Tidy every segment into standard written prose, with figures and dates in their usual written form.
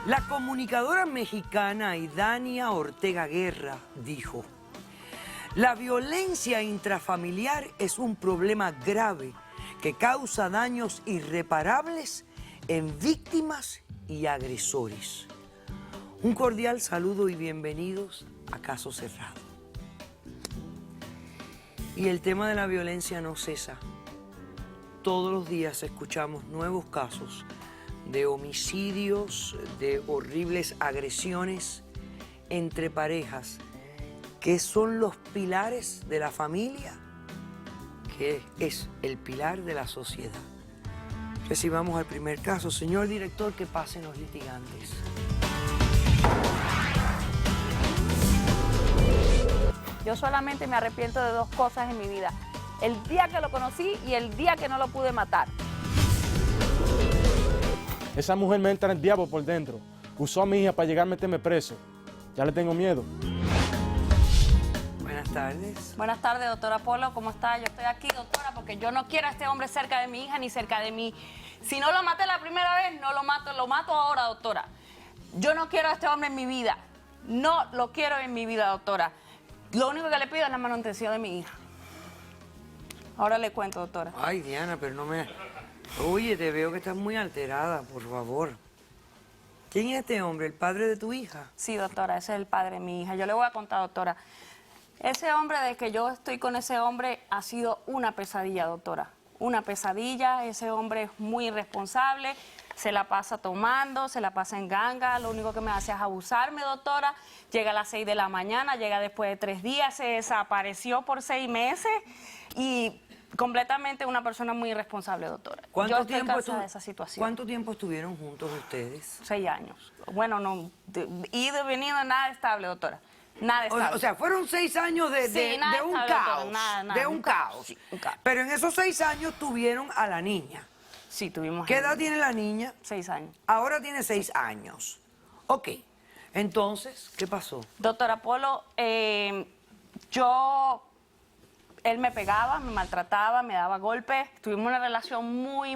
La comunicadora mexicana Aidania Ortega Guerra dijo: la violencia intrafamiliar es un problema grave que causa daños irreparables en víctimas y agresores. Un cordial saludo y bienvenidos a Caso Cerrado. Y el tema de la violencia no cesa. Todos los días escuchamos nuevos casos de homicidios, de horribles agresiones entre parejas, que son los pilares de la familia, que es el pilar de la sociedad. Recibamos al primer caso. Señor director, que pasen los litigantes. Yo solamente me arrepiento de dos cosas en mi vida: el día que lo conocí y el día que no lo pude matar. Esa mujer me entra en el diablo por dentro. Usó a mi hija para llegar a meterme preso. Ya le tengo miedo. Buenas tardes. Buenas tardes, doctora Polo, ¿cómo está? Yo estoy aquí, doctora, porque yo no quiero a este hombre cerca de mi hija ni cerca de mí. Si no lo maté la primera vez, no lo mato ahora, doctora. Yo no quiero a este hombre en mi vida. No lo quiero en mi vida, doctora. Lo único que le pido es la manutención de mi hija. Ahora le cuento, doctora. Ay, Diana, pero no me... Oye, te veo que estás muy alterada, por favor. ¿Quién es este hombre? ¿El padre de tu hija? Sí, doctora, ese es el padre de mi hija. Yo le voy a contar, doctora. Ese hombre, desde que yo estoy con ese hombre, ha sido una pesadilla, doctora. Una pesadilla. Ese hombre es muy irresponsable, se la pasa tomando, se la pasa en ganga. Lo único que me hace es abusarme, doctora. Llega a las 6 de la mañana, llega después de 3 días, se desapareció por 6 meses y completamente una persona muy irresponsable, doctora. Yo estoy cansada de esa situación. ¿Cuánto tiempo estuvieron juntos ustedes? 6 años. Bueno, no, ido y venido, nada estable, doctora. Nada estable. O sea, fueron 6 años de un caos. De un caos. Sí, un caos. Pero en esos 6 años tuvieron a la niña. Sí, tuvimos. ¿Qué edad tiene la niña? 6 años. Ahora tiene 6 años. Ok. Entonces, ¿qué pasó? Doctora Polo, él me pegaba, me maltrataba, me daba golpes. Tuvimos una relación muy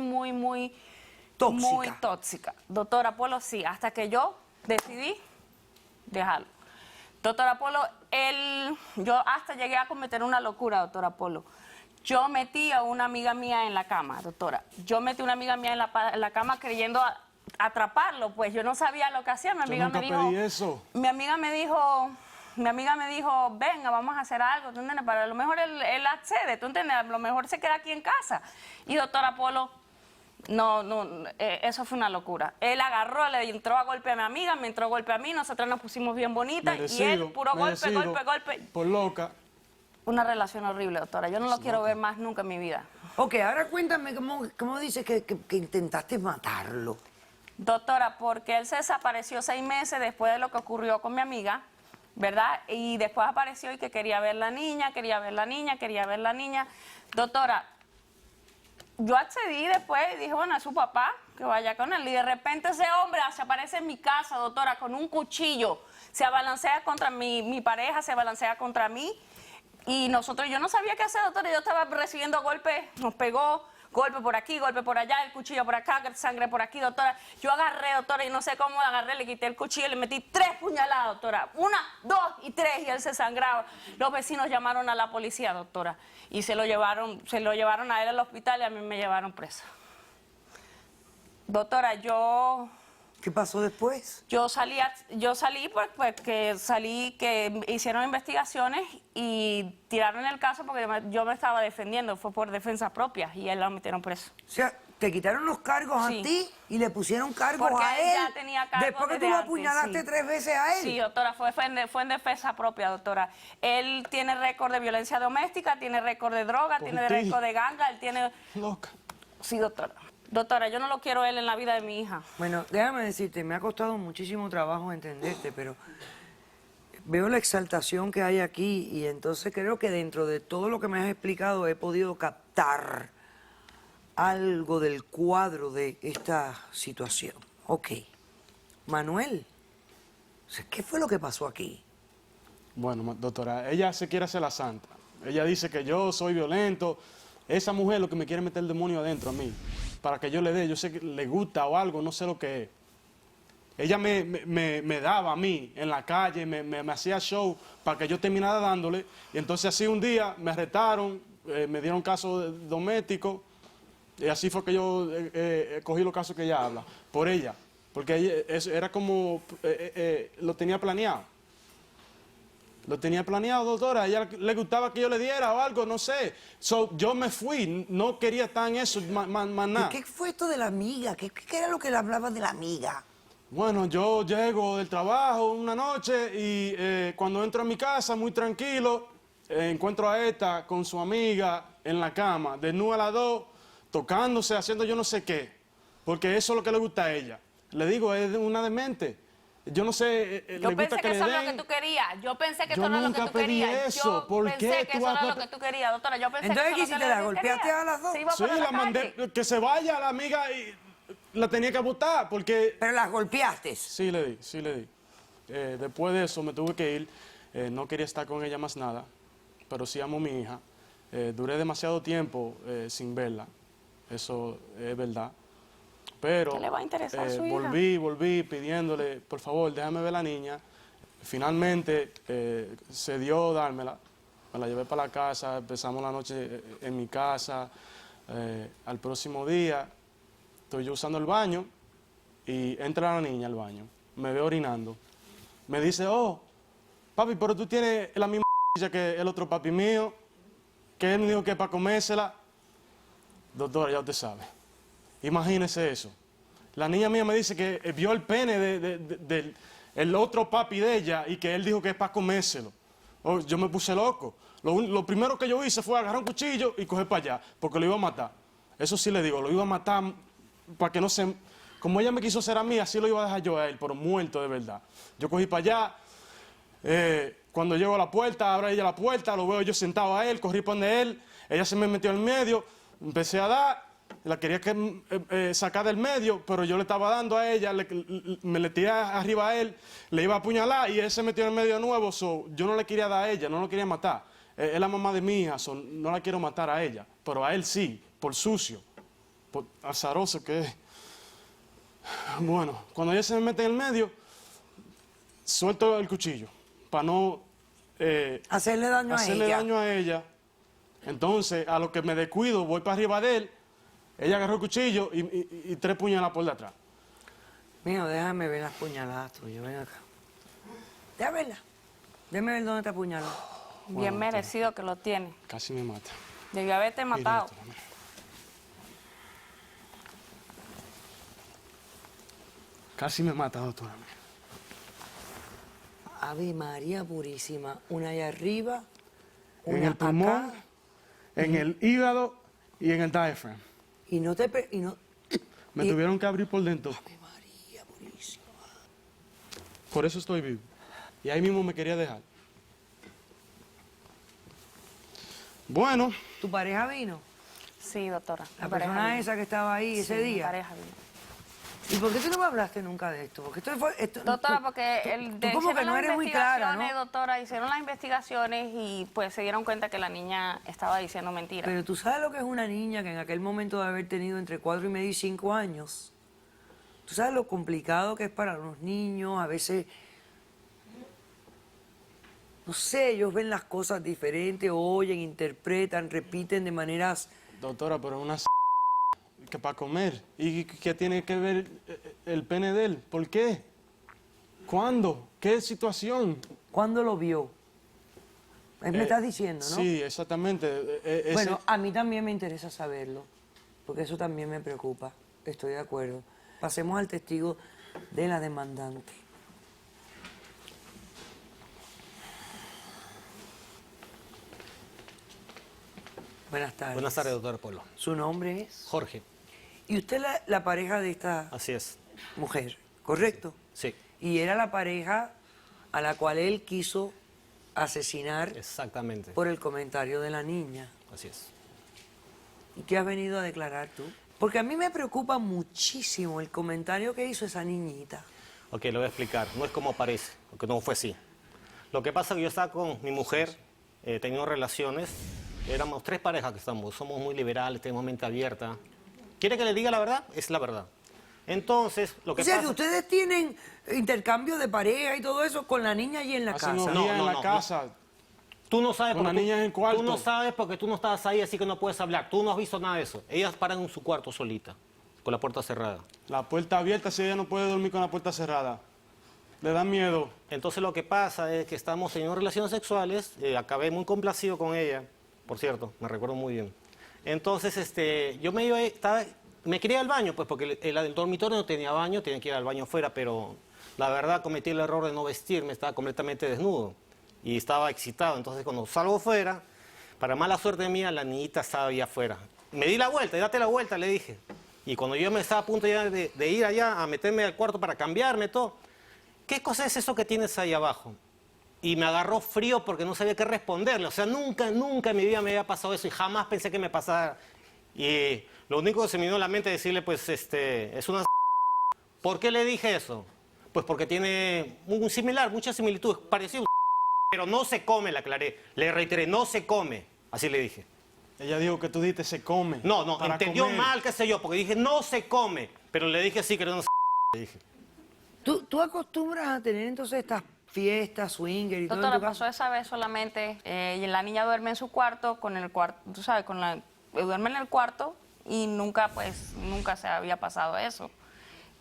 Tóxica. muy tóxica. Doctora Polo, sí, hasta que yo decidí dejarlo. Doctora Polo, yo hasta llegué a cometer una locura, doctora Polo. Yo metí a una amiga mía en la cama, doctora. Yo metí a una amiga mía en la cama creyendo atraparlo, pues yo no sabía lo que hacía. Mi amiga me dijo, pedí eso. mi amiga me dijo, venga, vamos a hacer algo, ¿tú entiendes? Para a lo mejor él accede, ¿tú entiendes? A lo mejor se queda aquí en casa. Y doctora Polo, eso fue una locura. Él agarró, le entró a golpe a mi amiga, me entró a golpe a mí, nosotras nos pusimos bien bonitas y él puro golpe. Por loca. Una relación horrible, doctora. Yo no lo quiero ver más nunca en mi vida. Ok, ahora cuéntame cómo dices que intentaste matarlo. Doctora, porque él se desapareció 6 meses después de lo que ocurrió con mi amiga, ¿verdad? Y después apareció y que quería ver la niña. Doctora, yo accedí después y dije, bueno, es su papá, que vaya con él. Y de repente ese hombre se aparece en mi casa, doctora, con un cuchillo. Se abalancea contra mi pareja, se abalancea contra mí. Y yo no sabía qué hacer, doctora. Yo estaba recibiendo golpes, nos pegó, golpe por aquí, golpe por allá, el cuchillo por acá, sangre por aquí, doctora. Yo agarré, doctora, y no sé cómo agarré, le quité el cuchillo y le metí 3 puñaladas, doctora. 1, 2 y 3, y él se sangraba. Los vecinos llamaron a la policía, doctora, y se lo llevaron a él al hospital y a mí me llevaron presa. Doctora, ¿Qué pasó después? Yo salí que hicieron investigaciones y tiraron el caso porque yo me estaba defendiendo, fue por defensa propia y él lo metieron preso. O sea, te quitaron los cargos Sí. a ti y le pusieron cargos Porque a él él. ya tenía cargos después que desde tú lo antes, apuñalaste sí. 3 veces a él. Sí, doctora, fue en defensa propia, doctora. Él tiene récord de violencia doméstica, tiene récord de droga, tiene ti. récord de ganga, él tiene... Loca. Sí, doctora. Doctora, yo no lo quiero él en la vida de mi hija. Bueno, déjame decirte, me ha costado muchísimo trabajo entenderte, pero veo la exaltación que hay aquí y entonces creo que dentro de todo lo que me has explicado he podido captar algo del cuadro de esta situación. Ok. Manuel, ¿qué fue lo que pasó aquí? Bueno, doctora, ella se quiere hacer la santa. Ella dice que yo soy violento. Esa mujer es lo que me quiere meter el demonio adentro a mí. Para que yo le dé, yo sé que le gusta o algo, no sé lo que es. ella me daba a mí en la calle, me hacía show para que yo terminara dándole. Y entonces así un día me arrestaron, me dieron caso doméstico. Y así fue que yo cogí los casos que ella habla, por ella. Porque era como, lo tenía planeado. Lo tenía planeado, doctora. A ella le gustaba que yo le diera o algo, no sé. Yo me fui, no quería estar en eso, más nada. ¿Qué fue esto de la amiga? ¿Qué era lo que le hablaba de la amiga? Bueno, yo llego del trabajo una noche y cuando entro a mi casa, muy tranquilo, encuentro a esta con su amiga en la cama, desnuda a las dos, tocándose, haciendo yo no sé qué, porque eso es lo que le gusta a ella. Le digo, es una demente. Yo no sé, Yo le pensé gusta que que eso le era lo den. que tú querías. Yo pensé que Yo eso era lo que nunca tú pedí querías. eso. Yo ¿Por pensé qué que tú eso era vas lo a- que tú querías, doctora. Yo pensé Entonces, que ¿qué eso era hiciste? lo que ¿La él golpeaste quería. a las dos? Se iba Sí, por la mandé, calle. que se vaya la amiga y la tenía que botar, porque... Pero las golpeaste. Sí le di. Después de eso me tuve que ir, no quería estar con ella más nada, pero sí amo a mi hija. Duré demasiado tiempo sin verla, eso es verdad. Pero ¿Qué le va a interesar a su hija? volví pidiéndole, por favor, déjame ver a la niña. Finalmente se dio dármela, me la llevé para la casa, empezamos la noche en mi casa. Al próximo día estoy yo usando el baño y entra la niña al baño, me ve orinando. Me dice, oh, papi, pero tú tienes la misma que el otro papi mío, que él me dijo que es para comérsela. Doctora, ya usted sabe. Imagínese eso. La niña mía me dice que vio el pene del otro papi de ella y que él dijo que es para comérselo. Oh, yo me puse loco. Lo primero que yo hice fue agarrar un cuchillo y coger para allá, porque lo iba a matar. Eso sí le digo, lo iba a matar para que no se... Como ella me quiso ser a mí, así lo iba a dejar yo a él, pero muerto de verdad. Yo cogí para allá, cuando llego a la puerta, abre ella la puerta, lo veo yo sentado a él, corrí para donde él, ella se me metió en medio, empecé a dar, la quería sacar del medio, pero yo le estaba dando a ella, me le tiré arriba a él, le iba a apuñalar y él se metió en medio de nuevo, yo no le quería dar a ella, no lo quería matar. Es la mamá de mi hija, no la quiero matar a ella, pero a él sí, por sucio, por azaroso que es. Bueno, cuando ella se me mete en el medio, suelto el cuchillo para no Hacerle daño hacerle a ella. daño a ella. Entonces, a lo que me descuido, voy para arriba de él, ella agarró el cuchillo y 3 puñaladas por detrás. Mío, déjame ver las puñaladas tuyas. Ven acá. Déjame verla. Déjame ver dónde te apuñaló. Bien merecido que lo tiene. Casi me mata. Debió haberte Mira, matado. doctora, mira. Casi me mata, doctora. Ave María Purísima. Una allá arriba, En una el pulmón, acá. en el hígado y en el diaphragm. Y no te... Y no... Me y- tuvieron que abrir por dentro. Ave María Purísima. Por eso estoy vivo. Y ahí mismo me quería dejar. Bueno, ¿Tu pareja vino? Sí, doctora. La mi pareja persona vino. esa que estaba ahí ese Sí, mi día. pareja vino. ¿Y por qué tú no me hablaste nunca de esto? Porque Doctora, porque tú como que hicieron no las eres muy clara, investigaciones, ¿no? doctora, hicieron las investigaciones y pues se dieron cuenta que la niña estaba diciendo mentiras. Pero tú sabes lo que es una niña que en aquel momento de haber tenido entre 4 y medio y 5 años. Tú sabes lo complicado que es para los niños, a veces, no sé, ellos ven las cosas diferentes, oyen, interpretan, repiten de maneras... doctora, pero una que para comer. ¿Y qué tiene que ver el pene de él? ¿Por qué? ¿Cuándo? ¿Qué situación? ¿Cuándo lo vio? Me estás diciendo, ¿no? Sí, exactamente. Bueno, a mí también me interesa saberlo, porque eso también me preocupa. Estoy de acuerdo. Pasemos al testigo de la demandante. Buenas tardes. Buenas tardes, doctor Polo. ¿Su nombre es? Jorge, Y usted es la pareja de esta así es. mujer, ¿correcto? Sí, Y era la pareja a la cual él quiso asesinar exactamente. por el comentario de la niña. Así es. ¿Y qué has venido a declarar tú? Porque a mí me preocupa muchísimo el comentario que hizo esa niñita. Ok, lo voy a explicar. No es como parece, porque no fue así. Lo que pasa es que yo estaba con mi mujer, teniendo relaciones. Éramos 3 parejas que estamos. Somos muy liberales, tenemos mente abierta. ¿Quiere que le diga la verdad? Es la verdad. Entonces, lo que O sea, pasa... que ustedes tienen intercambio de pareja y todo eso con la niña allí en la Hacen casa. orgía en la no. casa. Tú no sabes Con la porque niña en el cuarto. tú no sabes porque tú no estabas ahí, así que no puedes hablar. Tú no has visto nada de eso. Ellas paran en su cuarto solita, con la puerta cerrada. La puerta abierta, si ella no puede dormir con la puerta cerrada. Le da miedo. Entonces lo que pasa es que estamos teniendo relaciones sexuales, acabé muy complacido con ella, por cierto, me recuerdo muy bien. Entonces, yo me quería ir al baño, pues porque el dormitorio no tenía baño, tenía que ir al baño afuera, pero la verdad cometí el error de no vestirme, estaba completamente desnudo y estaba excitado. Entonces cuando salgo fuera, para mala suerte mía, la niñita estaba ahí afuera. Me di la vuelta, date la vuelta, le dije. Y cuando yo me estaba a punto ya de ir allá a meterme al cuarto para cambiarme todo, ¿qué cosa es eso que tienes ahí abajo? Y me agarró frío porque no sabía qué responderle. O sea, nunca en mi vida me había pasado eso y jamás pensé que me pasara. Y lo único que se me vino a la mente es decirle, pues, es una... ¿Por qué le dije eso? Pues porque tiene un similar, muchas similitudes, parecido, pero no se come, le aclaré. Le reiteré, no se come. Así le dije. Ella dijo que tú dijiste se come. No, para entendió comer. mal, qué sé yo, porque dije, no se come. Pero le dije sí, que era una... le dije. ¿Tú acostumbras a tener entonces estas fiestas, swinger y todo en Doctora, tu casa? pasó esa vez solamente, y la niña duerme en su cuarto, tú sabes, duerme en el cuarto y nunca se había pasado eso.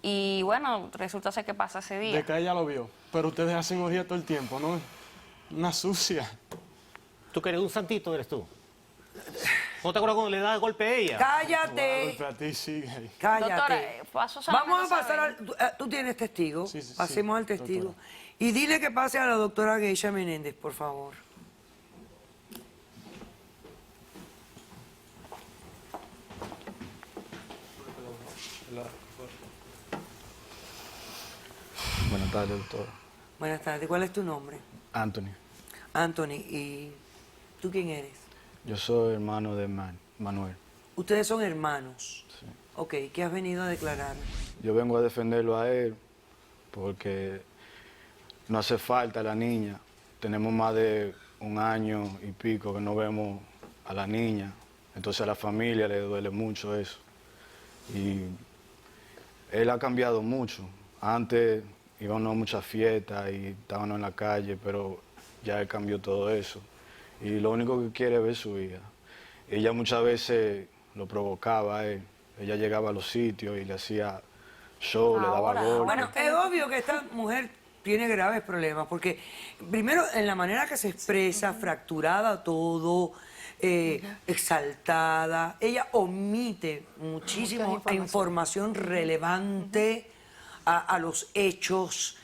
Y bueno, resulta ser que pasa ese día. De que ella lo vio. Pero ustedes hacen orgía todo el tiempo, ¿no? Una sucia. ¿Tú que eres un santito, eres tú? ¿No te acuerdas cuando le da el golpe a ella? ¡Cállate! Golpe a ti, sigue. ¡Cállate! Doctora, pasó solamente Vamos a esa pasar vez. tú tienes testigo. Sí, sí, sí, Pasemos al testigo. doctora. Y dile que pase a la doctora Geisha Menéndez, por favor. Buenas tardes, doctor. Buenas tardes. ¿Cuál es tu nombre? Anthony. Anthony. ¿Y tú quién eres? Yo soy hermano de Manuel. Ustedes son hermanos. Sí. Ok, ¿qué has venido a declarar? Yo vengo a defenderlo a él porque no hace falta a la niña. Tenemos más de un año y pico que no vemos a la niña. Entonces a la familia le duele mucho eso. Y él ha cambiado mucho. Antes íbamos a muchas fiestas y estábamos en la calle, pero ya él cambió todo eso. Y lo único que quiere es ver a su hija. Ella muchas veces lo provocaba a él. Ella llegaba a los sitios y le hacía show, le daba golpes. Bueno, es obvio que esta mujer tiene graves problemas, porque primero en la manera que se expresa, fracturada todo, exaltada, ella omite muchísimo información relevante a los hechos.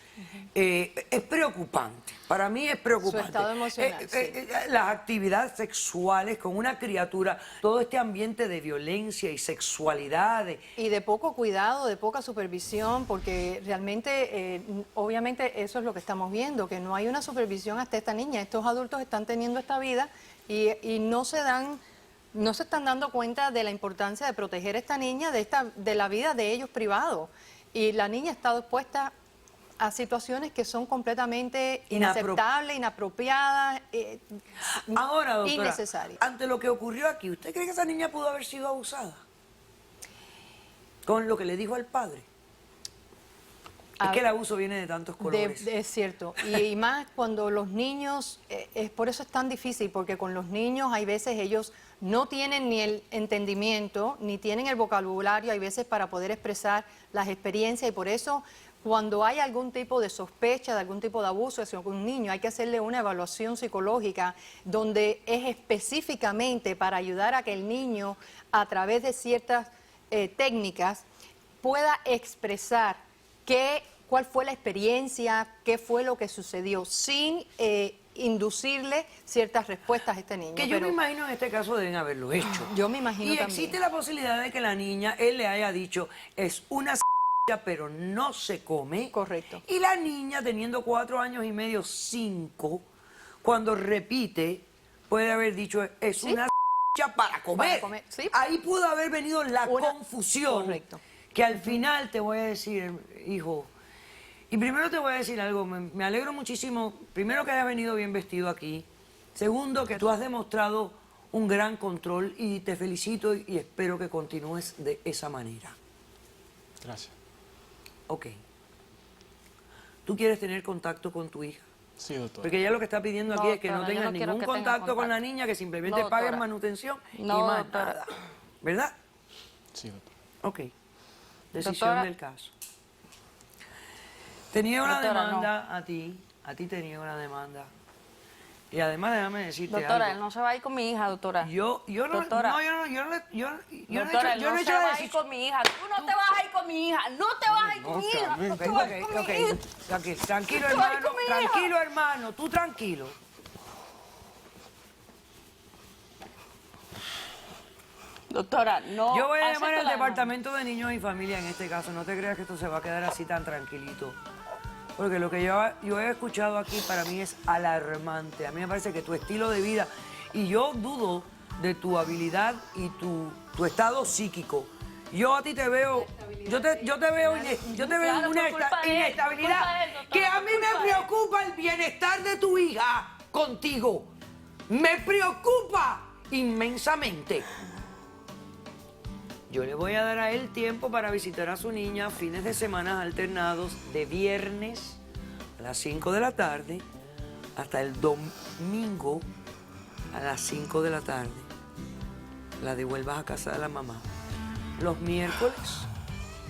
Es preocupante, para mí es preocupante. Su estado emocional, sí. Las actividades sexuales con una criatura, todo este ambiente de violencia y sexualidad. Y de poco cuidado, de poca supervisión, porque realmente, obviamente eso es lo que estamos viendo, que no hay una supervisión hasta esta niña. Estos adultos están teniendo esta vida y no se están dando cuenta de la importancia de proteger a esta niña de la vida de ellos privado. Y la niña está expuesta a situaciones que son completamente inaceptables, inapropiadas, Ahora, doctora, innecesarias. ante lo que ocurrió aquí, ¿usted cree que esa niña pudo haber sido abusada? Con lo que le dijo al padre. Es que el abuso viene de tantos colores. Es cierto, y más cuando los niños, por eso es tan difícil, porque con los niños hay veces ellos no tienen ni el entendimiento, ni tienen el vocabulario, hay veces para poder expresar las experiencias, y por eso cuando hay algún tipo de sospecha de algún tipo de abuso hacia un niño, hay que hacerle una evaluación psicológica donde es específicamente para ayudar a que el niño, a través de ciertas técnicas, pueda expresar cuál fue la experiencia, qué fue lo que sucedió, sin inducirle ciertas respuestas a este niño. Que yo me imagino en este caso deben haberlo hecho. Yo me imagino Y también. existe la posibilidad de que la niña, él le haya dicho, es una pero no se come. Correcto. Y la niña, teniendo 4 años y medio, 5, cuando repite, puede haber dicho, es Sí. una para comer. Para comer, sí. Ahí pudo haber venido la confusión. Correcto. Que al final te voy a decir, hijo, y primero te voy a decir algo, me alegro muchísimo, primero que hayas venido bien vestido aquí, segundo que tú has demostrado un gran control y te felicito y espero que continúes de esa manera. Gracias. Ok. ¿Tú quieres tener contacto con tu hija? Sí, doctora. Porque ella lo que está pidiendo aquí es que no Doctora, yo tengas no quiero ningún que tenga contacto con la contacto. niña, que simplemente No, pagues doctora. manutención y No, más doctora. nada. ¿Verdad? Sí, doctora. Ok. Decisión Doctora. del caso. Te niego la Doctora, demanda a ti te niego la demanda. Y además déjame decirte Doctora, él algo. no se va a ir con mi hija, doctora. Yo no, Doctora. no, yo no le, yo no he Doctora, hecho, él yo no no he se hecho la va a ir decisión. con mi hija. Tú no te vas a ir con mi hija. No te vas a ir con mi hija. No te vas a ir con mi hija. Tranquilo, Tú vas hermano, con mi hija. tranquilo, hermano, tú tranquilo. Doctora, no. Yo voy a acepto llamar al la departamento de niños y familia en este caso. No te creas que esto se va a quedar así tan tranquilito. Porque lo que yo he escuchado aquí para mí es alarmante. A mí me parece que tu estilo de vida, y yo dudo de tu habilidad y tu estado psíquico. Yo a ti te veo, yo te veo, yo te veo en Claro, una por culpa de él, inestabilidad por culpa de él, doctora, que a por mí culpa me de él. preocupa el bienestar de tu hija contigo. Me preocupa inmensamente. Yo le voy a dar a él tiempo para visitar a su niña fines de semana alternados de viernes a las 5 de la tarde hasta el domingo a las 5 de la tarde. La devuelvas a casa de la mamá. Los miércoles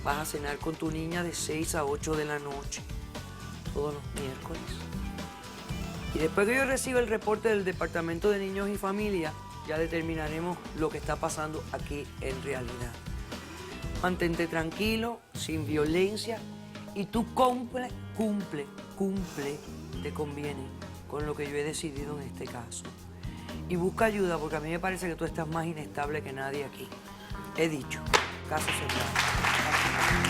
vas a cenar con tu niña de 6 a 8 de la noche. Todos los miércoles. Y después que yo reciba el reporte del Departamento de Niños y Familia, ya determinaremos lo que está pasando aquí en realidad. Mantente tranquilo, sin violencia, y tú cumple, te conviene con lo que yo he decidido en este caso. Y busca ayuda, porque a mí me parece que tú estás más inestable que nadie aquí. He dicho, caso cerrado.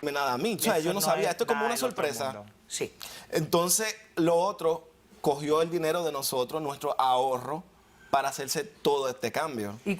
Nada a mí, o sea, yo no sabía, esto es como una sorpresa. Sí. Entonces, lo otro, cogió el dinero de nosotros, nuestro ahorro, para hacerse todo este cambio. Y